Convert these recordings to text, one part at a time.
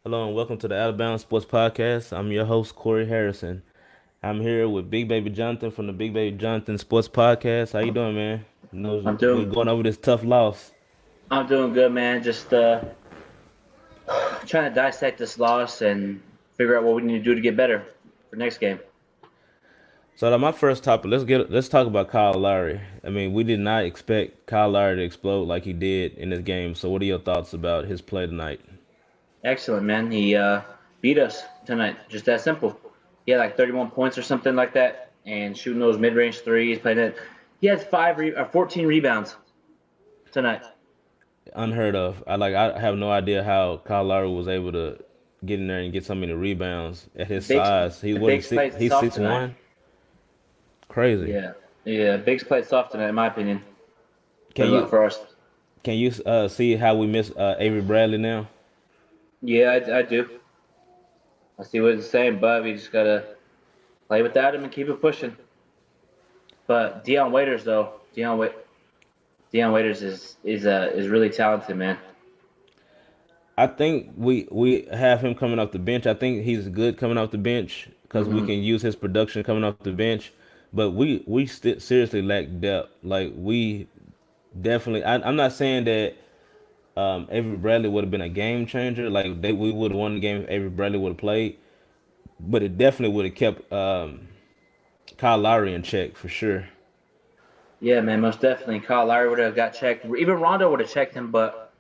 Hello and welcome to the Alabama Sports Podcast. I'm your host, Corey Harrison. I'm here with Big Baby Jonathan from the Big Baby Jonathan Sports Podcast. How you doing, man? I'm We're doing going over this tough loss. I'm doing good, man. Just trying to dissect this loss and figure out what we need to do to get better for next game. So my first topic, let's talk about Kyle Lowry. I mean, we did not expect Kyle Lowry to explode like he did in this game. So what are your thoughts about his play tonight? Excellent, man. He beat us tonight. Just that simple. He had like 31 points or something like that, and shooting those mid-range threes. Playing it. He had 14 rebounds tonight. Unheard of. I have no idea how Kyle Lowry was able to get in there and get so many rebounds at The his bigs, size. He the what he bigs six played he's soft six tonight. one. Crazy. Yeah, yeah. Bigs played soft tonight, in my opinion. Can you For us. Can you see how we miss Avery Bradley now? Yeah, I do. I see what he's saying, but we just gotta play without him and keep it pushing. But Dion Waiters is really talented, man. I think we have him coming off the bench. I think he's good coming off the bench because we Hmm. can use his production coming off the bench. But we seriously lack depth. Like we definitely. I'm not saying that Avery Bradley would have been a game changer. Like we would have won the game if Avery Bradley would have played. But it definitely would have kept Kyle Lowry in check for sure. Yeah, man, most definitely. Kyle Lowry would have got checked. Even Rondo would have checked him, but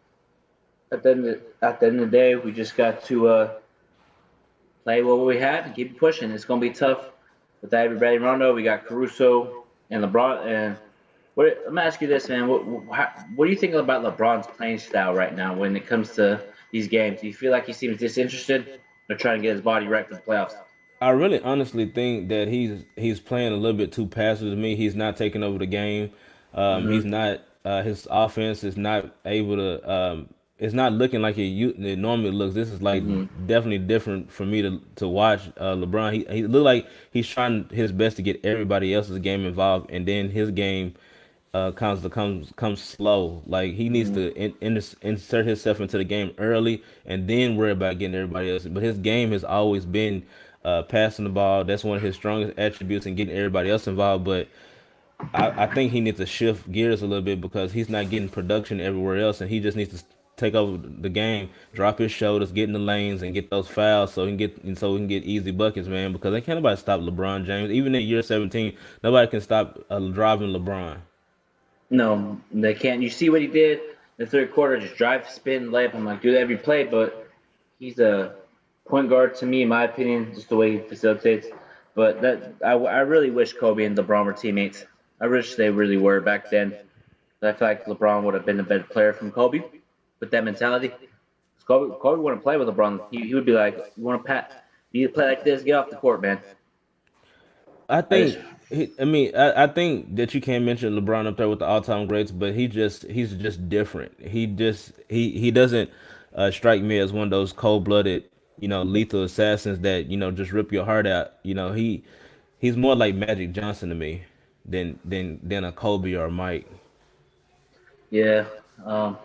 at the end of the day, we just got to play what we had and keep pushing. It's gonna be tough with everybody. Rondo, we got Caruso and LeBron. And let me ask you this, man. What do you think about LeBron's playing style right now when it comes to these games? Do you feel like he seems disinterested or trying to get his body right for the playoffs? I really honestly think that he's playing a little bit too passive to me. He's not taking over the game. He's Hmm. not his offense is not able to. It's not looking like it normally looks. This is like Hmm. definitely different for me to watch LeBron. He look like he's trying his best to get everybody else's game involved, and then his game comes slow. Like he needs Hmm. to insert himself into the game early, and then worry about getting everybody else. But his game has always been passing the ball. That's one of his strongest attributes, and getting everybody else involved. But I think he needs to shift gears a little bit because he's not getting production everywhere else, and he just needs to take over the game, drop his shoulders, get in the lanes, and get those fouls so he can get easy buckets, man. Because they can't nobody stop LeBron James. Even in year 17, nobody can stop driving LeBron. No, they can't. You see what he did in the third quarter? Just drive, spin, layup. I'm like, do that every play, but he's a point guard to me, in my opinion, just the way he facilitates. But I really wish Kobe and LeBron were teammates. I wish they really were back then. I feel like LeBron would have been a better player from Kobe with that mentality. 'Cause Kobe wouldn't play with LeBron. He would be like, you want to pat? You need to play like this. Get off the court, man. I I just think I think that you can't mention LeBron up there with the all-time greats, but he's just different. He doesn't strike me as one of those cold-blooded, lethal assassins that just rip your heart out. He's more like Magic Johnson to me than a Kobe or a Mike. yeah. Um,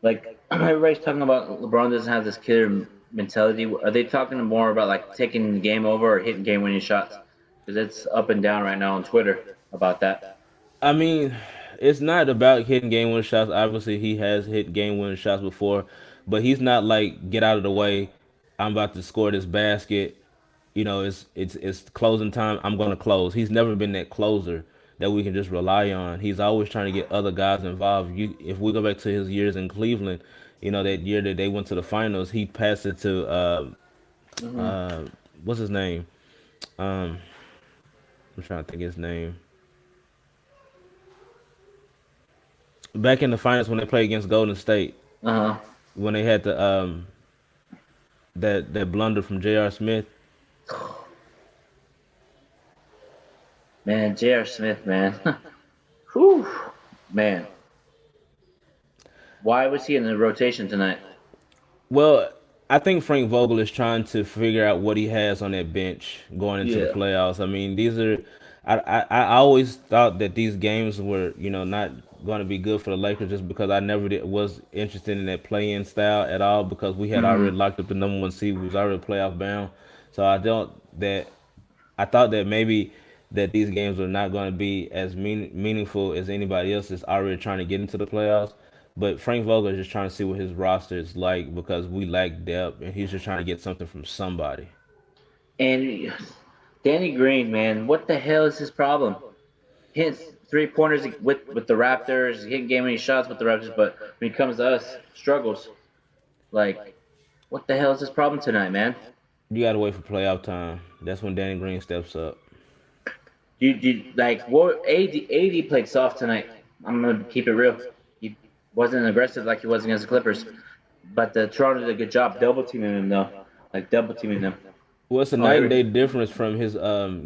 Like everybody's talking about LeBron doesn't have this killer mentality. Are they talking more about like taking the game over or hitting game-winning shots? Because it's up and down right now on Twitter about that. I mean, it's not about hitting game winning shots. Obviously, he has hit game winning shots before, but he's not like get out of the way. I'm about to score this basket. It's closing time. I'm gonna close. He's never been that closer that we can just rely on. He's always trying to get other guys involved. If we go back to his years in Cleveland, that year that they went to the finals, he passed it to Hmm. uh, what's his name? Um, I'm trying to think his name. Back in the finals when they played against Golden State, Uh-huh. when they had the that blunder from J.R. Smith. Man, J.R. Smith, man. Whew. Man, why was he in the rotation tonight? Well, I think Frank Vogel is trying to figure out what he has on that bench going into the Yeah. playoffs. I mean, these are. I always thought that these games were not going to be good for the Lakers just because I never was interested in that play-in style at all because we had Hmm. already locked up the number one seed. We was already playoff bound. So I thought that maybe that these games were not going to be as meaningful as anybody else is already trying to get into the playoffs. But Frank Vogel is just trying to see what his roster is like because we lack depth, and he's just trying to get something from somebody. And Danny Green, man, what the hell is his problem? Hits 3 pointers with the Raptors. He didn't get many shots with the Raptors, but when he comes to us, struggles. Like, what the hell is his problem tonight, man? You got to wait for playoff time. That's when Danny Green steps up. You like what? AD played soft tonight. I'm gonna keep it real. He wasn't aggressive like he was against the Clippers, but the Toronto did a good job double teaming him though, like double teaming him. Well, it's a Oh, night and here day difference from his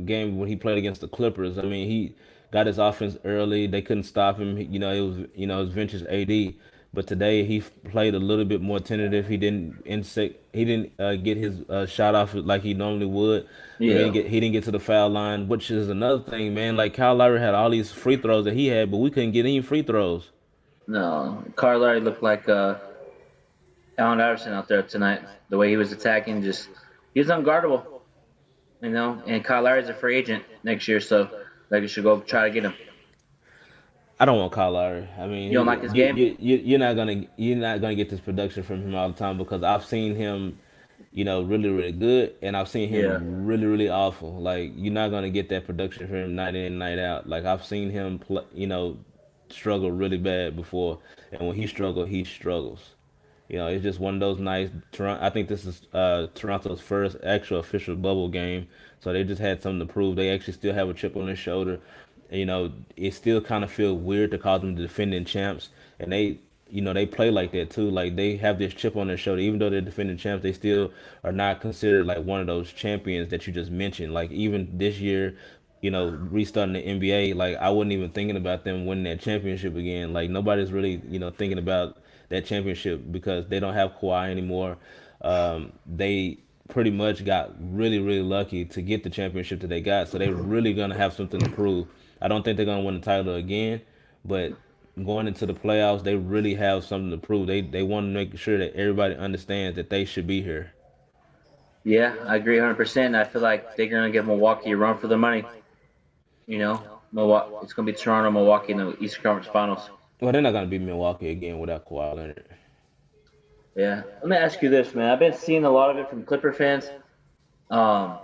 game when he played against the Clippers. I mean, he got his offense early. They couldn't stop him. It was vintage AD. But today he played a little bit more tentative. He didn't get his shot off like he normally would. we. Yeah. He didn't get to the foul line, which is another thing, man. Like Kyle Lowry had all these free throws that he had, but we couldn't get any free throws. No, Kyle Lowry looked like Allen Iverson out there tonight. The way he was attacking, just he was unguardable, you know. And Kyle Lowry's a free agent next year, so Lakers should go try to get him. I don't want Kyle Lowry. I mean, You don't like his game? you're not gonna get this production from him all the time because I've seen him, really really good, and I've seen Yeah. him really really awful. Like you're not gonna get that production from him night in night out. Like I've seen him play, struggle really bad before, and when he struggles, he struggles. It's just one of those nights. Toronto, I think this is Toronto's first actual official bubble game, so they just had something to prove. They actually still have a chip on their shoulder. It still kind of feels weird to call them the defending champs, and they play like that too. Like they have this chip on their shoulder, even though they're defending champs, they still are not considered like one of those champions that you just mentioned. Like even this year, restarting the NBA, like I wasn't even thinking about them winning that championship again. Like nobody's really, thinking about that championship because they don't have Kawhi anymore. They pretty much got really, really lucky to get the championship that they got. So they're really gonna have something to prove. I don't think they're gonna win the title again, but going into the playoffs, they really have something to prove. They want to make sure that everybody understands that they should be here. Yeah, I agree 100%. I feel like they're gonna give Milwaukee a run for their money. You know, Milwaukee. It's gonna be Toronto, Milwaukee in the Eastern Conference Finals. Well, they're not gonna be Milwaukee again without Kawhi Leonard. Yeah. Let me ask you this, man. I've been seeing a lot of it from Clipper fans. Um,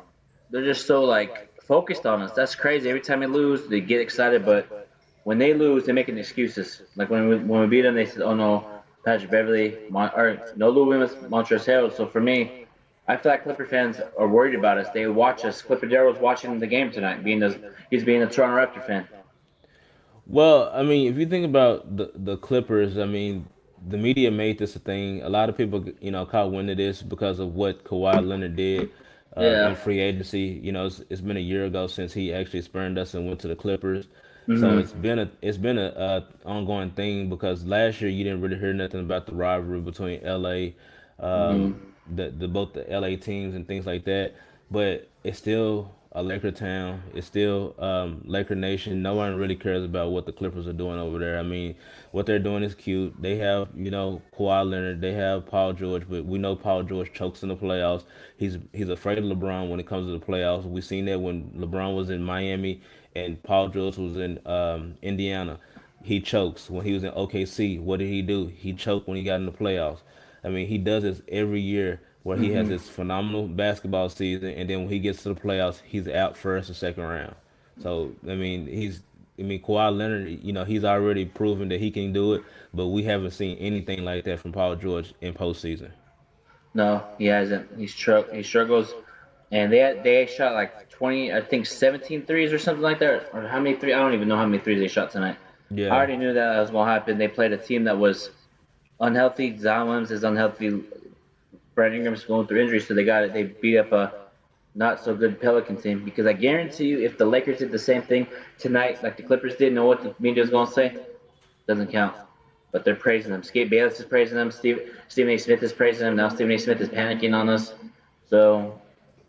they're just so like focused on us. That's crazy. Every time they lose, they get excited, but when they lose, they're making excuses. Like when we beat them, they said, "Oh no, Patrick Beverly, or no Lou Williams, Montrezl Harrell." So for me, I feel like Clipper fans are worried about us. They watch us. Clipper Darrell's watching the game tonight, he's being a Toronto Raptor fan. Well, I mean, if you think about the Clippers, I mean, the media made this a thing. A lot of people, caught wind of this because of what Kawhi Leonard did in Yeah. free agency. It's been a year ago since he actually spurned us and went to the Clippers. So Mhm. it's been a ongoing thing because last year you didn't really hear nothing about the rivalry between LA, Mhm. the both the LA teams and things like that. But it's still a Laker town. It's still Laker Nation. No one really cares about what the Clippers are doing over there. I mean, what they're doing is cute. They have, Kawhi Leonard. They have Paul George, but we know Paul George chokes in the playoffs. He's afraid of LeBron when it comes to the playoffs. We seen that when LeBron was in Miami and Paul George was in Indiana. He chokes when he was in OKC. What did he do? He choked when he got in the playoffs. I mean, he does this every year where he has Mhm. this phenomenal basketball season, and then when he gets to the playoffs, he's out first or second round. So Kawhi Leonard, he's already proven that he can do it, but we haven't seen anything like that from Paul George in postseason. No, he hasn't. He struggles, and they shot like 20, I think 17 threes or something like that, or how many three? I don't even know how many threes they shot tonight. I Yeah, already knew that was gonna happen. They played a team that was unhealthy. Zion Williams is unhealthy. Brandon Ingram's going through injury, so they got it. They beat up a not so good Pelican team. Because I guarantee you, if the Lakers did the same thing tonight, like the Clippers did, know what the media's gonna say? Doesn't count. But they're praising them. Skate Bayless is praising them. Stephen A. Smith is praising them. Now Stephen A. Smith is panicking on us. So,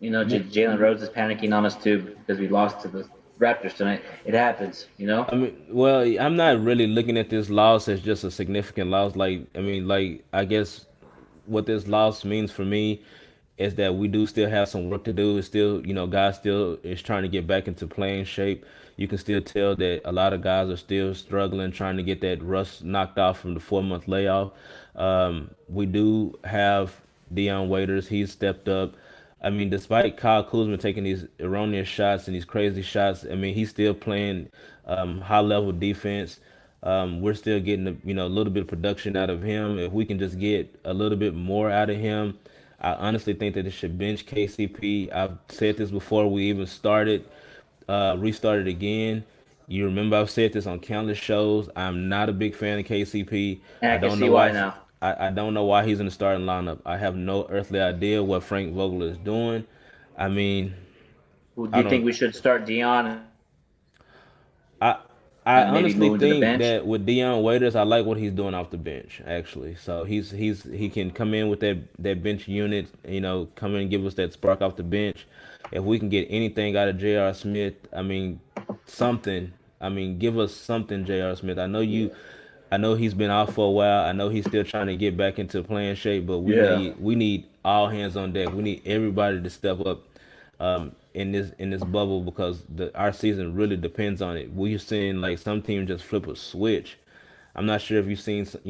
W- Jalen Rose is panicking on us too because we lost to the Raptors tonight. It happens, you know. I mean, well, I'm not really looking at this loss as just a significant loss. Like, I mean, like, I guess what this loss means for me is that we do still have some work to do. It's still, guys still is trying to get back into playing shape. You can still tell that a lot of guys are still struggling, trying to get that rust knocked off from the 4 month layoff. We do have Dion Waiters. He's stepped up. I mean, despite Kyle Kuzma taking these erroneous shots and these crazy shots, I mean, he's still playing high level defense. We're still getting a little bit of production out of him. If we can just get a little bit more out of him, I honestly think that it should bench KCP. I've said this before we even restarted again. You remember I've said this on countless shows. I'm not a big fan of KCP. And I I can don't see know why why. now. I don't know why he's in the starting lineup. I have no earthly idea what Frank Vogel is doing. I mean, Who do I you think don't. we should start Dion and I maybe I move him to the honestly bench? think that with Dion Waiters, I like what he's doing off the bench. Actually, so he can come in with that bench unit. Come in and give us that spark off the bench. If we can get anything out of J.R. Smith, I mean, something. I mean, give us something, J.R. Smith. I know you. Yeah. I know he's been out for a while. I know he's still trying to get back into playing shape, but we Yeah. need we need all hands on deck. We need everybody to step up in this bubble because our season really depends on it. We've seen like some teams just flip a switch. I'm not sure if you've seen some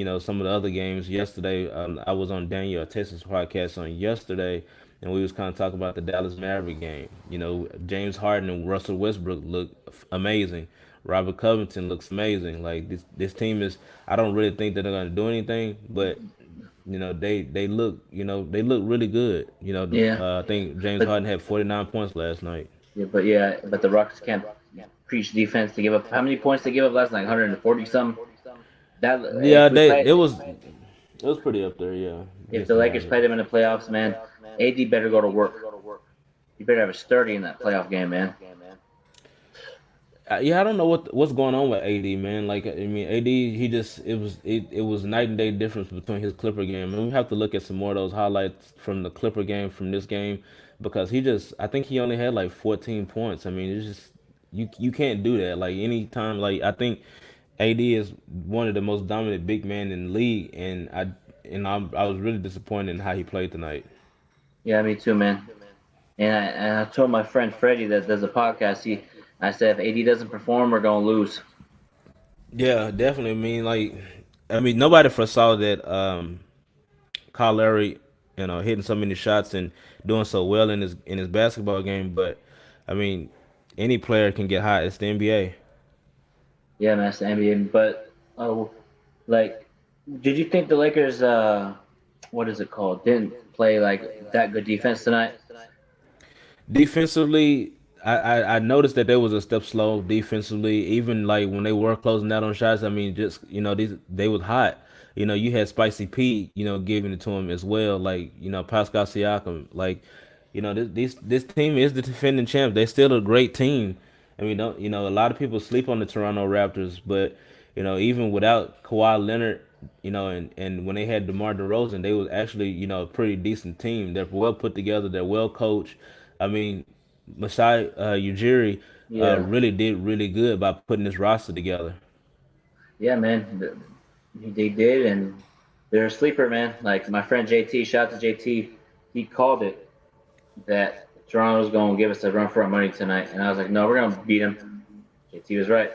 of the other games yesterday. I was on Daniel Texas podcast on yesterday, and we was kind of talking about the Dallas Maverick game. James Harden and Russell Westbrook look amazing. Robert Covington looks amazing. Like this team is. I don't really think that they're gonna do anything, but they look really good. Yeah. I think James But Harden had 49 points last night. but the Rockets can't preach defense to give up. How many points they give up last night? 140 some. That Yeah, if we they play it was pretty up there. Yeah, if against the the Lakers Mavericks. play them in the playoffs, man, AD better go to work. You better have a sturdy in that playoff game, man. Yeah, I don't know what's going on with AD, man. Like, I mean, AD, it was night and day difference between his Clipper game, and we have to look at some more of those highlights from the Clipper game from this game because I think he only had like 14 points. I mean, it's just you can't do that. Like anytime, like I think AD is one of the most dominant big men in the league, and I was really disappointed in how he played tonight. Yeah, me too, man. And I told my friend Freddie that does a podcast. I said if AD doesn't perform, we're gonna lose. Yeah, definitely. I mean, nobody foresaw that Kyle Lowry, hitting so many shots and doing so well in his basketball game. But I mean, any player can get hot. It's the NBA. Yeah, man, it's the NBA. But like, did you think the Lakers, what is it called, didn't play like that good defense tonight? Defensively, I noticed that there was a step slow defensively. Even like when they were closing out on shots, I mean, just these they was hot. You had Spicy Pete, giving it to him as well. Like Pascal Siakam. Like this team is the defending champs. They're still a great team. I mean, don't a lot of people sleep on the Toronto Raptors, but even without Kawhi Leonard, and when they had DeMar DeRozan, they was actually a pretty decent team. They're well put together. They're well coached. I mean, Masai Ujiri Yeah, really did really good by putting this roster together. yeah, man, they did, and they're a sleeper, man. Like my friend JT, shout out to JT, he called it that Toronto's gonna give us a run for our money tonight, and I was like, no, we're gonna beat them. JT was right.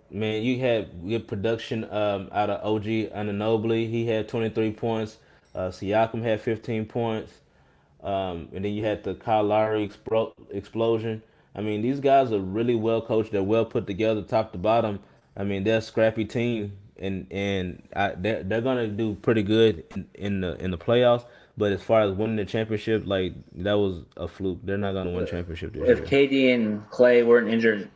Man, you had good production out of OG Anunoby. He had 23 points. Siakam had 15 points. And then you had the Kyle Lowry explosion. I mean, these guys are really well coached. They're well put together, top to bottom. I mean, they're a scrappy team, and they're gonna do pretty good in the playoffs. But as far as winning the championship, like that was a fluke. They're not gonna win championship this If year. KD and Clay weren't injured,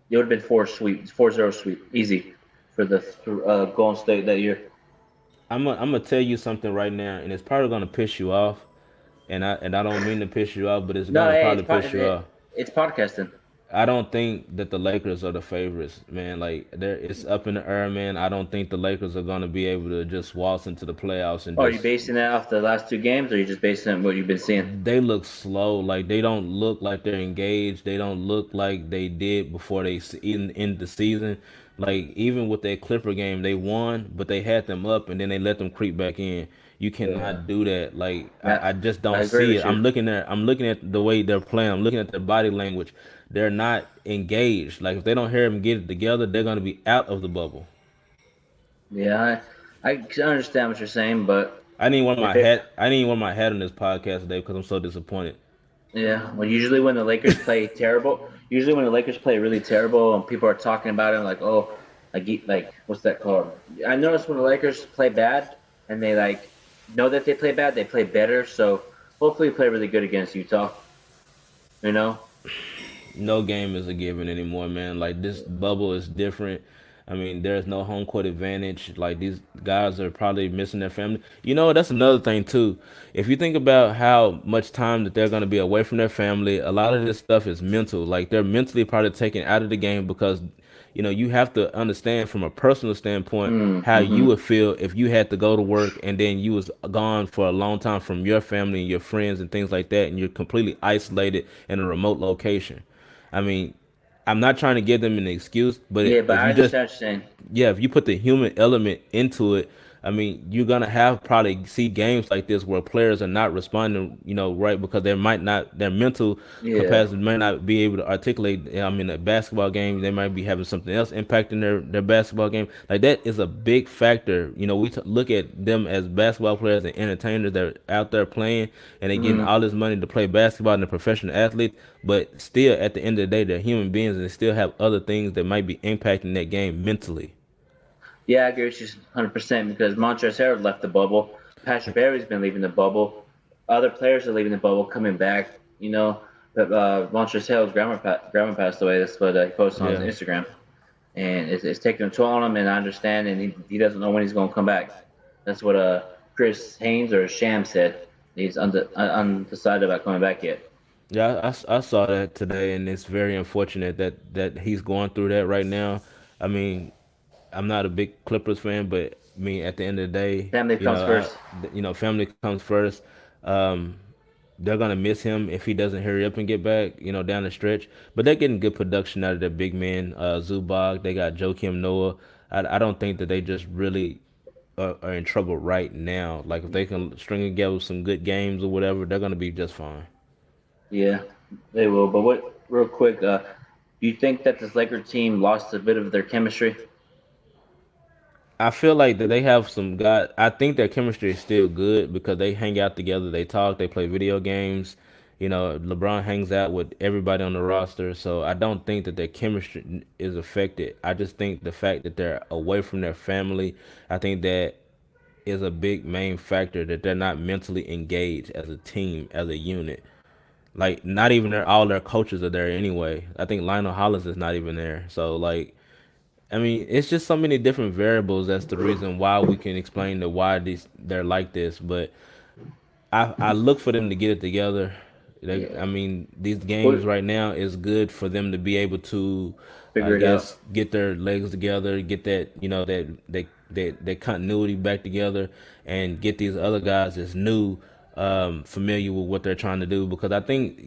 it would have been 4-0 sweep, easy for the Golden State that year. I'm gonna tell you something right now, and it's probably gonna piss you off. And I don't mean to piss you off, but it's No, gonna hey, probably piss you off. it's podcasting. I don't think that the Lakers are the favorites, man. Like there, it's up in the air, man. I don't think the Lakers are gonna be able to just waltz into the playoffs and Or are you just. basing that off the last two games, or are you just basing it on what you've been seeing? They look slow. Like they don't look like they're engaged. They don't look like they did before they in the season. Like even with that Clipper game, they won, but they had them up and then they let them creep back in. You Yeah, cannot do that. Like yeah, I just I don't agree see it. with you. I'm looking at the way they're playing. I'm looking at their body language. They're not engaged. Like if they don't hear them get it together, they're gonna be out of the bubble. Yeah, I can understand what you're saying, but I didn't want if my it, hat. I didn't want my hat on this podcast today because I'm so disappointed. yeah, well, usually when the Lakers play terrible, usually when the Lakers play really terrible, and people are talking about it, like, oh, like what's that called? I noticed when the Lakers play bad, and they like know that they play bad, they play better. So hopefully, we play really good against Utah. You know? No game is a given anymore, man. Like this bubble is different. I mean, there's no home court advantage. Like these guys are probably missing their family. You know, that's another thing too. If you think about how much time that they're going to be away from their family, a lot of this stuff is mental. Like they're mentally probably taken out of the game because you have to understand from a personal standpoint how you Mm-hmm. would feel if you had to go to work and then you was gone for a long time from your family and your friends and things like that, and you're completely isolated in a remote location. I mean, I'm not trying to give them an excuse, but Yeah, but if I you just, understand what you're saying. yeah, if you put the human element into it, I mean, you're gonna have probably see games like this where players are not responding, right, because they might not, their mental Yeah. capacity might not be able to articulate. I mean, a basketball game, they might be having something else impacting their basketball game. Like that is a big factor. We look at them as basketball players and entertainers that are out there playing, and they getting Mm. all this money to play basketball and they're professional athletes. But still, at the end of the day, they're human beings and they still have other things that might be impacting that game mentally. Yeah, I agree with you 100% because Montrezl Harrell left the bubble. Patrick Berry's been leaving the bubble. Other players are leaving the bubble, coming back. But Montrezl Harrell's grandma passed away. That's what he posted on his Yeah. Instagram, and it's taking a toll on him. And I understand, and he doesn't know when he's going to come back. That's what Chris Haynes or Sham said. He's undecided about coming back yet. Yeah, I saw that today, and it's very unfortunate that he's going through that right now. I mean, I'm not a big Clippers fan, but I mean, at the end of the day, Family comes first. family comes first. Um, they're gonna miss him if he doesn't hurry up and get back, down the stretch. But they're getting good production out of their big men, Zubac. They got Joakim Noah. I don't think that they just really are in trouble right now. Like if they can string together some good games or whatever, they're gonna be just fine. Yeah, they will. But real quick, do you think that this Laker team lost a bit of their chemistry? I feel like that they have some guys. I think their chemistry is still good because they hang out together, they talk, they play video games. LeBron hangs out with everybody on the roster, so I don't think that their chemistry is affected. I just think the fact that they're away from their family, I think that is a big main factor that they're not mentally engaged as a team, as a unit. Like not even all their coaches are there anyway. I think Lionel Hollins is not even there. So like I mean, it's just so many different variables. That's the reason why we can explain the why they're like this. But I look for them to get it together. Yeah. I mean, these games What right now is good for them to be able to, I figure it out? guess, get their legs together, get that that continuity back together, and get these other guys that's new, familiar with what they're trying to do. Because I think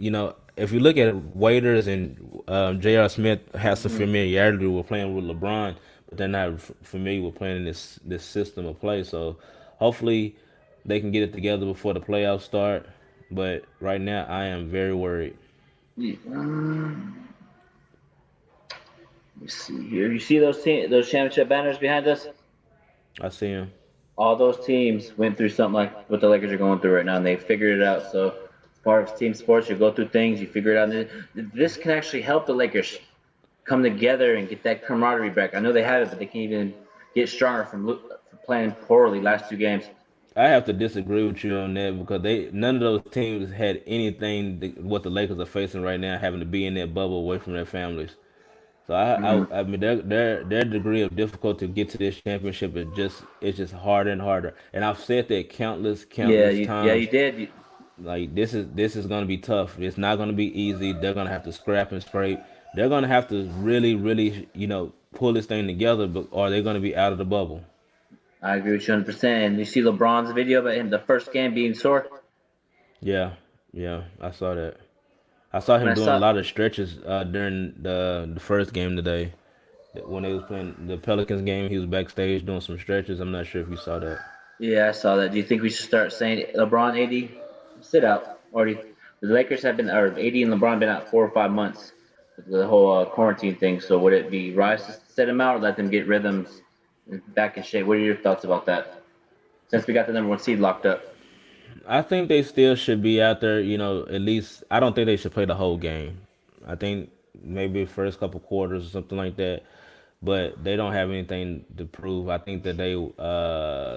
if you look at it, Waiters and J.R. Smith has some Mhm. familiarity with playing with LeBron, but they're not familiar with playing in this system of play. So hopefully they can get it together before the playoffs start. But right now, I am very worried. Yeah, let me see here. You see those championship banners behind us? I see him. All those teams went through something like what the Lakers are going through right now, and they figured it out. So it's part of team sports. You go through things, you figure it out. And this can actually help the Lakers come together and get that camaraderie back. I know they have it, but they can even get stronger from playing poorly last two games. I have to disagree with you on that because none of those teams had anything what the Lakers are facing right now, having to be in that bubble away from their families. So Mm, I mean their degree of difficulty to get to this championship is just it's just harder and harder. And I've said that yeah, countless you times. did. Like this is gonna be tough. It's not gonna be easy. They're gonna have to scrap and scrape. they're gonna have to really, really, pull this thing together, but or they're gonna be out of the bubble. I agree with you 100%. And you see LeBron's video about him the first game being sore. Yeah, yeah, I saw that. I saw When him I doing a saw, lot of stretches during the first game today. When they was playing the Pelicans game, he was backstage doing some stretches. I'm not sure if you saw that. yeah, I saw that. Do you think we should start saying LeBron, AD, sit out? Or do you, the Lakers have been, or AD and LeBron been out 4 or 5 months with the whole quarantine thing. So would it be wise to sit them out or let them get rhythms and back in shape? What are your thoughts about that? Since we got the number one seed locked up. I think they still should be out there. At least I don't think they should play the whole game. I think maybe first couple quarters or something like that. But they don't have anything to prove. I think that they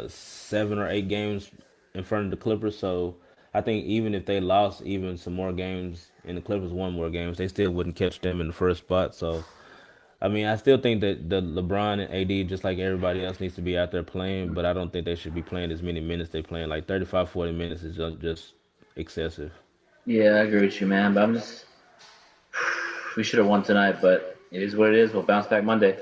7 or 8 games in front of the Clippers. So I think even if they lost even some more games and the Clippers won more games, they still wouldn't catch them in the first spot. So I mean, I still think that the LeBron and AD, just like everybody else, needs to be out there playing. But I don't think they should be playing as many minutes they playing. Like 35, 40 minutes is just excessive. Yeah, I agree with you, man. But I'm just, we should have won tonight, but it is what it is. We'll bounce back Monday.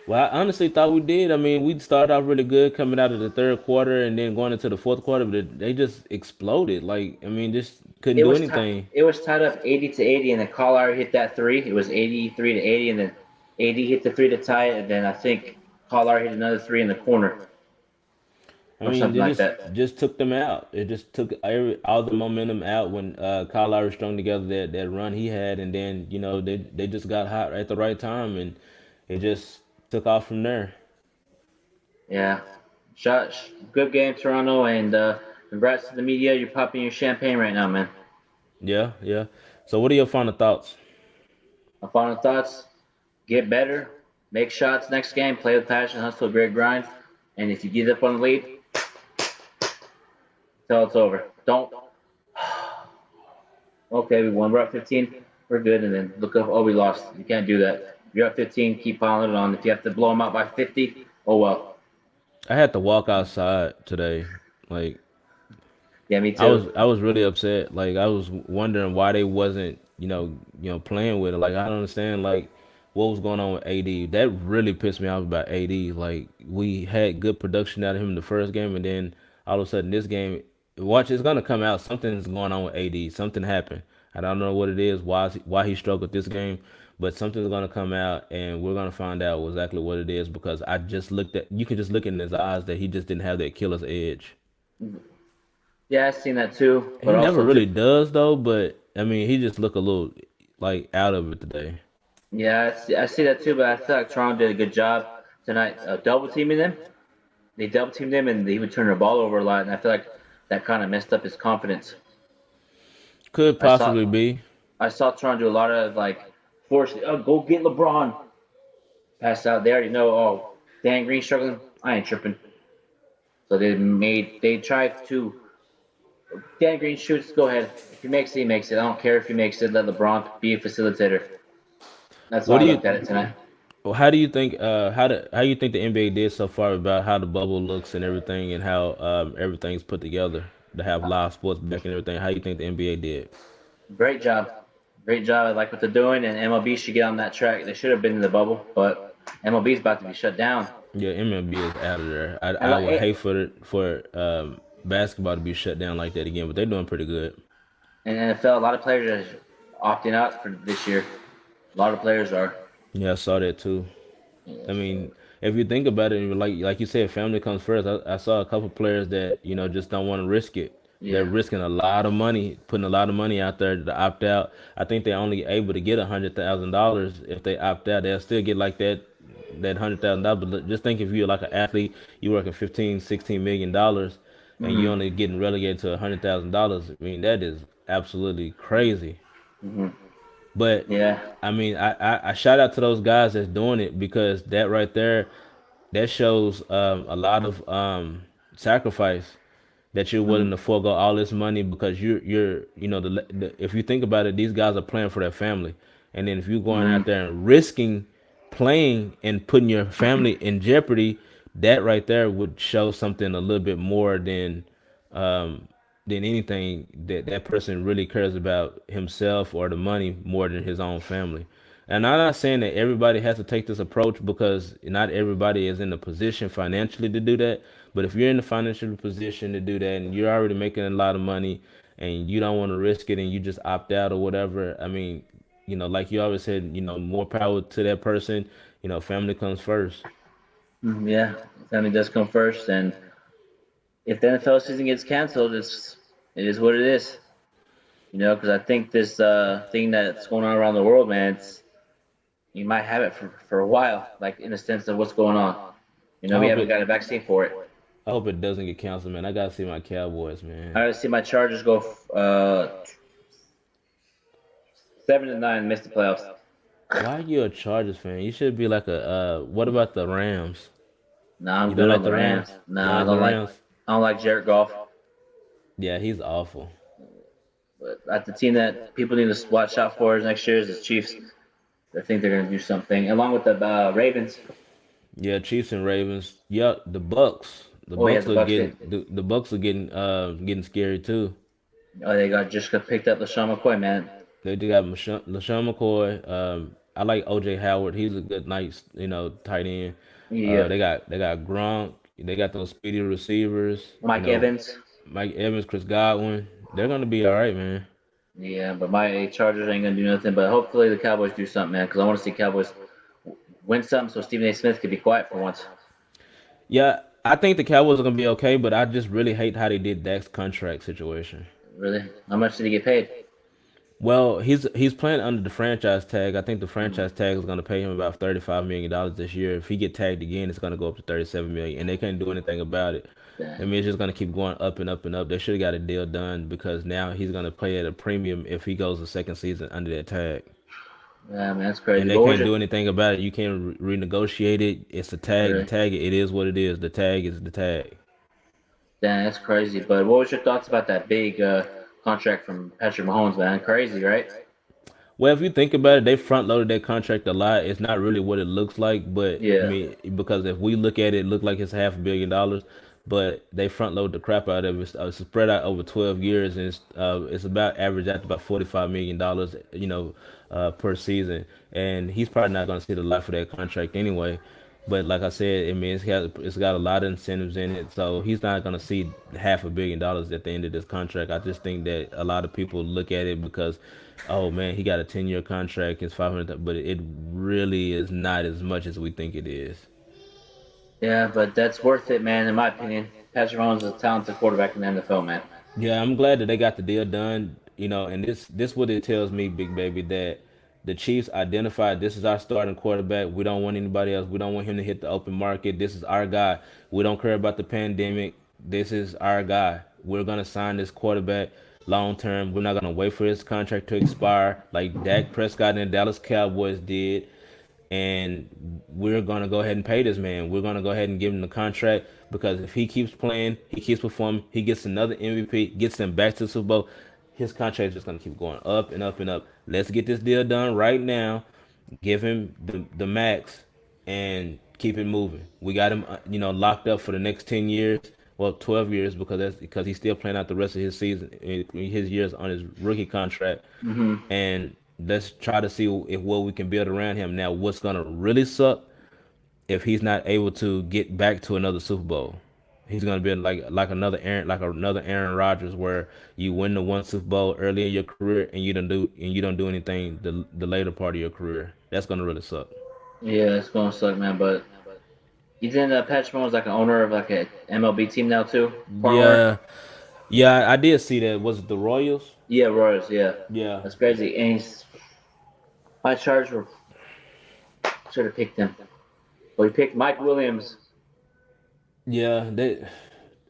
Well, I honestly thought we did. I mean, we started off really good coming out of the third quarter and then going into the fourth quarter, but they just exploded. Like, I mean, just couldn't do anything. It was tied up 80-80, and then Collar hit that three. It was 83-80, and then AD hit the three to tie it, and then I think Collar hit another three in the corner I or mean, something they like just that. just took them out. It just took all the momentum out when Kyle Lowry strung together that run he had, and then they just got hot at the right time, and it just took off from there. Yeah, good game, Toronto, and congrats to the media. You're popping your champagne right now, man. Yeah, yeah. So, what are your final thoughts? My final thoughts: get better, make shots next game, play with passion, hustle, great grind, and if you give up on the lead, tell it's over. Don't. Okay, we won. We're up 15. We're good. And then look up. Oh, we lost. You can't do that. You're up 15. Keep piling it on. If you have to blow them out by 50, oh well. I had to walk outside today. Like, Yeah, me I too. was really upset. Like I was wondering why they wasn't playing with it. Like I don't understand like what was going on with AD. That really pissed me off about AD. Like we had good production out of him in the first game, and then all of a sudden this game, watch it's gonna come out. Something's going on with AD. Something happened. I don't know what it is. Why he struggled this game, but something's gonna come out, and we're gonna find out exactly what it is because I just looked at. You can just look in his eyes that he just didn't have that killer's edge. Yeah, I've seen that too. But He never also too. really does though, but I mean, he just look a little like out of it today. Yeah, I see that too. But I feel like Toronto did a good job tonight, double teaming them. They double teamed him, and he would turn the ball over a lot. And I feel like that kind of messed up his confidence. Could I saw possibly be. I saw Toronto do a lot of like force. Oh, go get LeBron. Pass out. They already know. Oh, Dan Green struggling. I ain't tripping. So they tried to. Dan Green shoots. Go ahead. If he makes it, he makes it. I don't care if he makes it. Let LeBron be a facilitator. That's how What I do looked you? at it tonight. How do you think? How you think the NBA did so far about how the bubble looks and everything, and how everything's put together to have live sports back and everything? How you think the NBA did? Great job. Great job. I like what they're doing, and MLB should get on that track. They should have been in the bubble, but MLB is about to be shut down. Yeah, MLB is out of there. And I like, would hate for basketball to be shut down like that again, but they're doing pretty good. and NFL, a lot of players are opting out for this year. A lot of players are. Yeah, I saw that too. Yeah. I mean, if you think about it, like you said, family comes first. I saw a couple players that just don't want to risk it. They're Yeah. risking a lot of money, putting a lot of money out there to opt out. I think they're only able to get $100,000 if they opt out. They'll still get like that $100,000. But just think if you're like an athlete, you working 15, $16 million, and you Mhm. only getting relegated to $100,000. I mean, that is absolutely crazy. Mhm. But Yeah. I mean, I shout out to those guys that's doing it because that right there, that shows a lot of sacrifice that you're willing Mhm. to forego all this money because you're if you think about it, these guys are playing for their family, and then if you're going out Mhm. there and risking playing and putting your family in jeopardy, that right there would show something a little bit more um, than anything that person really cares about himself or the money more than his own family. And I'm not saying that everybody has to take this approach because not everybody is in the position financially to do that. But if you're in the financial position to do that and you're already making a lot of money and you don't want to risk it and you just opt out or whatever, I mean, like you always said, more power to that person. Family comes first. Yeah, family does come first, and if the NFL season gets canceled, it is what it is. Because I think this thing that's going on around the world, man, you might have it for a while, like in the sense of what's going on. I We hope haven't it. got a vaccine for it. I hope it doesn't get canceled, man. I gotta see my Cowboys, man. I see my Chargers go 7-9, miss the playoffs. Why are you a Chargers fan? You should be like a. What about the Rams? Nah, I'm You don't good on like the the Rams? Rams. You don't Nah, like the Rams? I don't like Jared Goff. Yeah, he's awful. But the team that people need to watch out for next year is the Chiefs. I think they're going to do something, along with the Ravens. Yeah, Chiefs and Ravens. Yeah, the Bucks. The Oh yeah, Bucks the are Bucks getting did. the Bucks are getting scary too. Oh, they just got picked up LaShawn McCoy, man. They do got LaShawn McCoy. I like OJ Howard. He's a good, nice, tight end. Yeah, They got Gronk. They got those speedy receivers. Mike Evans. Mike Evans, Chris Godwin. They're gonna be all right, man. Yeah, but my Chargers ain't gonna do nothing. But hopefully the Cowboys do something, man, because I want to see Cowboys win something so Stephen A. Smith could be quiet for once. Yeah, I think the Cowboys are gonna be okay, but I just really hate how they did Dak's contract situation. Really? How much did he get paid? Well, he's playing under the franchise tag. I think the Mm, franchise tag is going to pay him about $35 million this year. If he get tagged again, it's going to go up to 37 million, and they can't do anything about it. I dang. mean, it's just going to keep going up and up and up. They should have got a deal done because now he's going to play at a premium if he goes the second season under that tag, Yeah, man, that's and crazy. they What was can't your do anything about it. You can't renegotiate it. It's a tag. The really? tag. It is what it is. The tag is the tag. Dang, that's crazy. But what was your thoughts about that big contract from Patrick Mahomes, man? Crazy, right? Well, if you think about it, they front loaded that contract a lot. It's not really what it looks like, but I Yeah. mean, because if we look at it, it look like it's $500 million, but they front load the crap out of it. It's spread out over 12 years, and it's about average out to about $45 million, per season. And he's probably not going to see the life of that contract anyway. But like I said, I mean, it's got a lot of incentives in it, so he's not gonna see $500 million at the end of this contract. I just think that a lot of people look at it because, oh man, he got a 10-year contract, it's 500, but it really is not as much as we think it is. Yeah, but that's worth it, man, in my opinion. Patrick Mahomes is a talented quarterback in the NFL, man. Yeah, I'm glad that they got the deal done. And this what it tells me, big baby, that the Chiefs identified this is our starting quarterback. We don't want anybody else. We don't want him to hit the open market. This is our guy. We don't care about the pandemic. This is our guy. We're gonna sign this quarterback long term. We're not gonna wait for his contract to expire like Dak Prescott and the Dallas Cowboys did, and we're gonna go ahead and pay this man. We're gonna go ahead and give him the contract because if he keeps playing, he keeps performing, he gets another MVP, gets him back to the Super Bowl. His contract is just gonna keep going up and up and up. Let's get this deal done right now. Give him the max and keep it moving. We got him, locked up for the next 10 years. Well, 12 years because he's still playing out the rest of his season, his years on his rookie contract, Hmm. and let's try to see if what we can build around him. Now, what's gonna really suck if he's not able to get back to another Super Bowl? He's gonna be like another Aaron Rodgers, where you win the one Super Bowl early in your career and you don't do anything the later part of your career. That's gonna really suck. Yeah, it's gonna suck, man. But isn't Patrick Mahomes like an owner of like a MLB team now too? Part owner? Yeah, yeah, I did see that. Was it the Royals? Yeah, Royals. Yeah, Yeah, that's crazy. And my Chargers should have picked him. Well, he picked Mike Williams. yeah.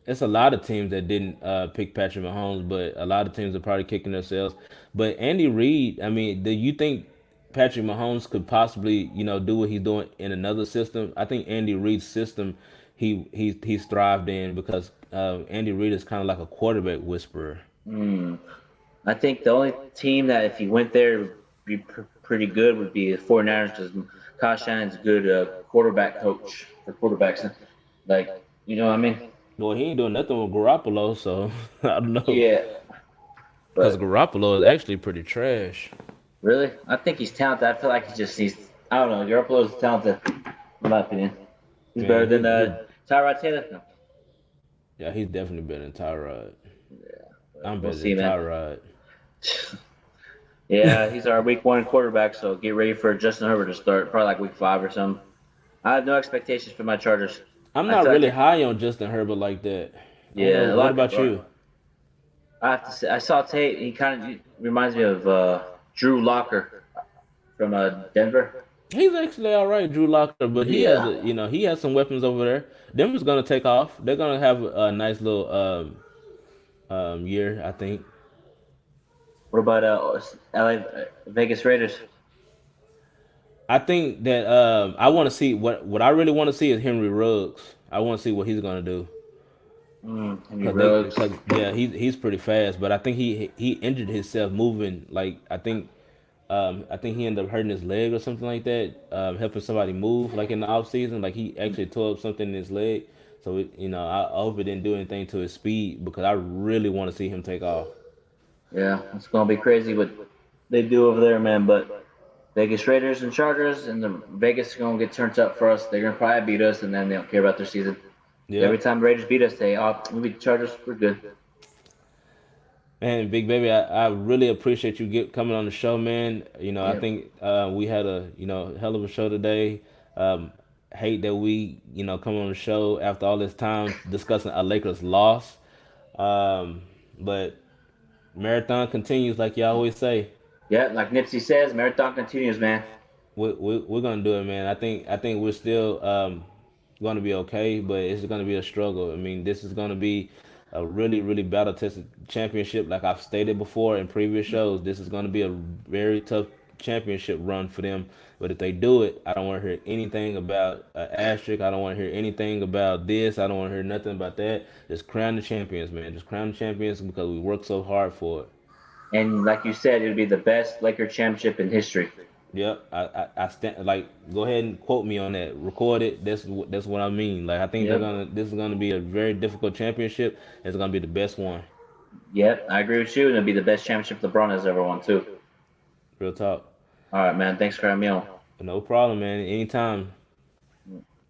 It's a lot of teams that didn't pick Patrick Mahomes, but a lot of teams are probably kicking themselves. But Andy Reid, I mean, do you think Patrick Mahomes could possibly, do what he's doing in another system? I think Andy Reid's system, he's thrived in because Andy Reid is kind of like a quarterback whisperer. Hmm. I think the only team that if he went there would be pretty good would be the 49ers because Kyle Shanahan's a good quarterback coach for quarterbacks. Like, you know what I mean? Well, he ain't doing nothing with Garoppolo, so I don't know. Yeah, Because but Garoppolo is actually pretty trash. Really? I think he's talented. I feel like he just needs. I don't know. Garoppolo's talented, in my opinion. He's better Man, than he Tyrod Taylor. No. yeah, he's definitely better than Tyrod. Yeah, but I'm we'll better than see, man. Tyrod. Yeah, he's our week one quarterback, so get ready for Justin Herbert to start, probably like week five or something. I have no expectations for my Chargers. I'm I not feel like really they're, high on Justin Herbert like that. I don't know. yeah, a What lot of about people are. you? I have to say, I saw Tate. He kind of reminds me of Drew Locker from Denver. He's actually all right, Drew Locker, but he has Yeah. a he has some weapons over there. Denver's gonna take off. They're gonna have a nice little year, I think. What about LA Vegas Raiders? I think that I want to see what I really want to see is Henry Ruggs. I want to see what he's gonna do Henry Ruggs. because yeah he's pretty fast, but I think he injured himself moving. Like I think he ended up hurting his leg or something like that, helping somebody move like in the off season. Like he actually tore up something in his leg. So I hope it didn't do anything to his speed because I really want to see him take off. Yeah, it's gonna be crazy what they do over there, man. But Vegas Raiders and Chargers, and the Vegas are gonna get turned up for us. They're gonna probably beat us, and then they don't care about their season. Every Yep. time the Raiders beat us, they we beat the Chargers. We're good. Man, big baby, I really appreciate you coming on the show, man. I Yeah, think we had a hell of a show today. Um, hate that we come on the show after all this time discussing a Lakers loss, um, but marathon continues, like you always say. yeah. Like Nipsey says, marathon continues, man. We're gonna do it, man. I think we're still gonna be okay, but it's gonna be a struggle. I mean, this is gonna be a really battle tested championship. Like I've stated before in previous shows, this is gonna be a very tough championship run for them. But if they do it, I don't want to hear anything about asterisk. I don't want to hear anything about this. I don't want to hear nothing about that. Just crown the champions, man. Just crown the champions because we worked so hard for it. And like you said, it'll be the best Laker championship in history. Yep, I stand like go ahead and quote me on that. Record it. That's what I mean. Like I think they're Yep. gonna. This is gonna be a very difficult championship. It's gonna be the best one. Yep. I agree with you, and it'll be the best championship LeBron has ever won too. Real talk. All right, man. Thanks for having me on. No problem, man. Anytime.